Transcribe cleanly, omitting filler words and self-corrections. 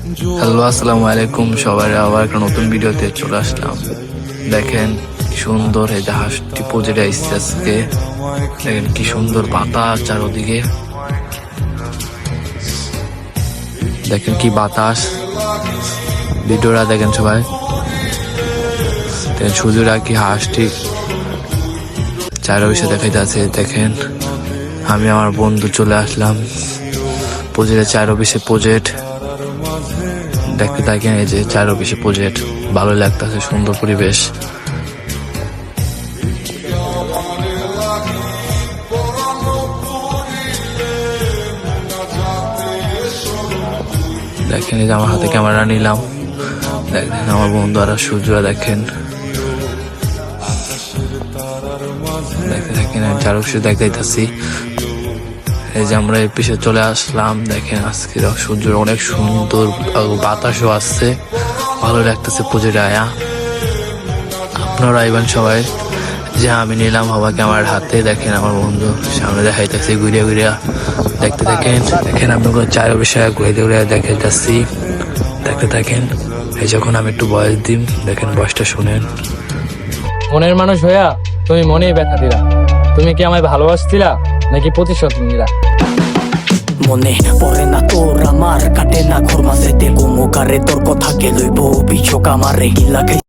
Hello, আসসালামু আলাইকুম সবাই, আবার একটা নতুন ভিডিওতে চলে আসলাম। দেখেন কি সুন্দর এই জাহাজটি পৌঁছে আসছে আজকে। দেখেন কি সুন্দর বাতাস চারোদিকে, দেখেন কি বাতাস। ভিডিওটা দেখেন সবাই, দেখেন সূর্যরা কি হাঁসটি চারোদিকে দেখাই যাচ্ছে। দেখেন আমি আমার বন্ধু চলে আসলাম প্রজেক্টের চারোদিকে প্রজেক্ট দেখতে থাকেন। এই যে চারোদিকে প্রজেক্ট, ভালো লাগতেছে, সুন্দর পরিবেশ। দেখেন এই যে আমার হাতে ক্যামেরা নিলাম, দেখেন আমার বন্ধুরা সূর্যরা দেখেন, দেখতে থাকেন চারোদিকে দেখাইতেছি। এই যে আমরা এই পিছে চলে আসলাম, দেখেন আজকে সূর্য অনেক সুন্দর, বাতাসও আসছে, ভালো লাগতেছে পুজোটা আয়া। আপনারা আইবেন সবাই। যে আমি নিলাম বাবাকে আমার হাতে, দেখেন আমার বন্ধু সামনে দেখাইতেছে ঘুরিয়া ঘুরিয়া, দেখতে থাকেন। দেখেন আমি চার বিষয়ে ঘুরে ঘুরে দেখে যাচ্ছি, দেখতে থাকেন। এই যখন আমি একটু বয়স দিম, দেখেন বয়সটা শুনেন। মনের মানুষ হইয়া তুমি মনেই ব্যথা দিলা। তুমি কি আমায় ভালোবাসছিলা নাকি প্রতিশোধ নিলা? মনে পড়ে না তোর আমার, কাটে না ঘুর মাসে দেখো মুখারে তোর কথা কে লইব অভিযোগ আমারে লাগে।